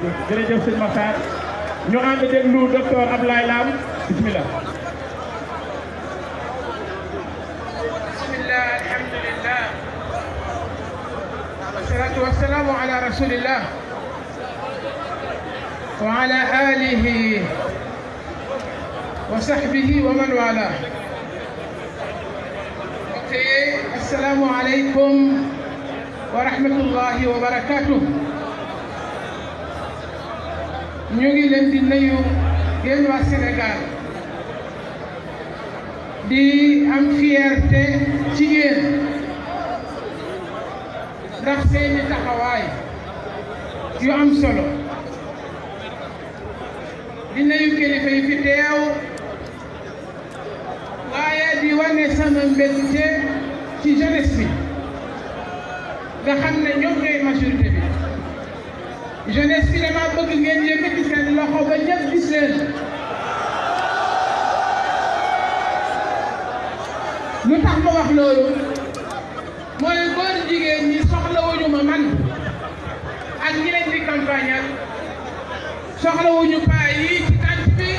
jërëjëf sëñ Makhtar ñu ànd déglu docteur Abdoulaye Lam bismillah. bismillah alhamdulillah wassalatu wassalamu ala rasulillah wa ala alihi wa sahbihi wa man wala. ok assalamu aleykum wa rahmatullahi wa barakatuh. ñu ngi leen di nuyu yéen waa Sénégal di am fierté ci yéen ndax seeni taxawaay yu am solo di nuyu kilifa yi fi teew waaye di wane sama mbégte ci jeunesse bi nga xam ne ñoom ñooy majorité bi. jeunesse bi dama bëgg ngeen yëkkati seen loxo ba ñëpp gis leen. lu tax ma wax loolu mooy góor jigéen ñi soxlawuñu ma man ak ñi leen di campagne ak soxlawuñu paa yi ci tànk bi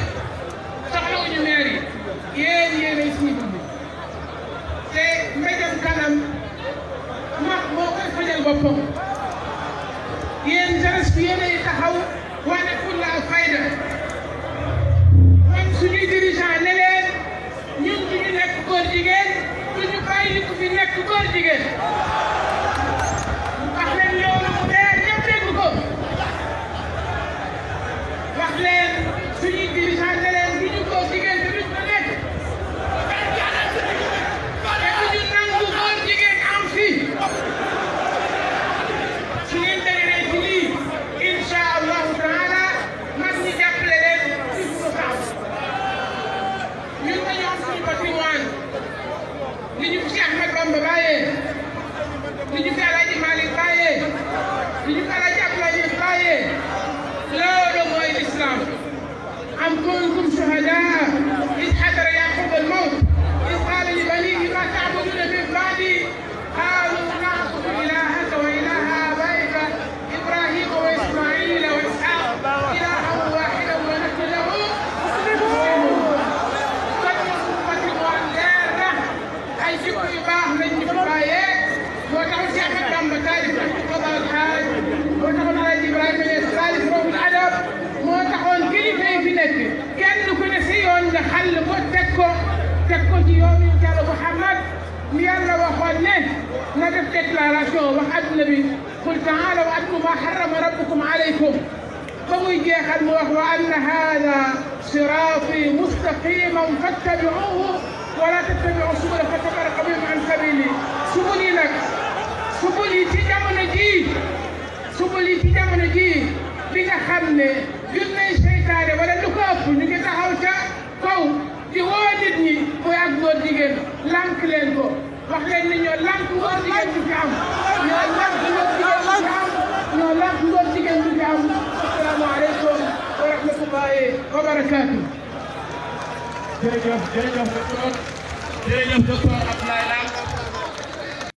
soxlawuñu maire yi yéenay cible bi te mbéjam kanam mag moo koy fajal boppam. yéen jeunesse bi yéenay taxaw wane fulla ak fayda man suñuy dirigeant ne leen ñun duñu nekk góor jigéen duñu bàyyi ku fi nekk góor jigéen. wax leen loolu mu leer ñëpp dégg ko. wax leen suñuy dirigeant ne leen duñu góor jigéen te duñ ko nekk. te duñu nangu góor jigéen am fi. li ñu fi Cheikh Ahmed Bamba bàyyee li ñu fi Alaaji Malick bàyyee li ñu fi Alaaji Abdoulaye Niass bàyyee loolu mooy l'islam. am kuntum shuhadaa iz hadara Yaquba al-mawt iz qaala li baniihi maa ta'buduuna min ba'dii qaaluu na'budu ilaahaka wa ilaaha aabaa'ika Ibraahiima wa Ismaa'iila wa Isxaaqa ilaahan waahidan wa nahnu lahu muslimuun. ay jikko yu baax lañ ñu fi bàyyee moo taxoon Cheikh Ahmed Bamba taalif Qada al-Haaj moo taxoon Alaaji Ibrahima Niass taalif Ruuhul Adab moo taxoon kilifa yi fi nekk kenn ku ne si yoon nga xàll ko teg ko ci yoonu Yàlla Muhammad mi Yàlla waxoon ne na def déclaration wax adduna bi qul ta'aalaw atlu maa harrama rabbukum alaykum ba muy jeexal mu wax wa anna haadaa siraatii mustaqiiman fattabi'uuhu wala tattabi'u subula fatafarraqa bikum an sabiili. subul yi nag subul yi ci jamono jii bi nga xam ne junney seytaane wala lu ko ëpp ñu ngi taxaw ca kaw di woo nit ñi muy ak góor jigéen lànk leen ko wax leen ni ñoo lànk góor jigéen du fi am ñoo lànk góor jigéen du fi am ñoo lànk góor jigéen du fi am. assalaamu aleykum wa rahmatullahi wa barakaatu. jërëjëf docteur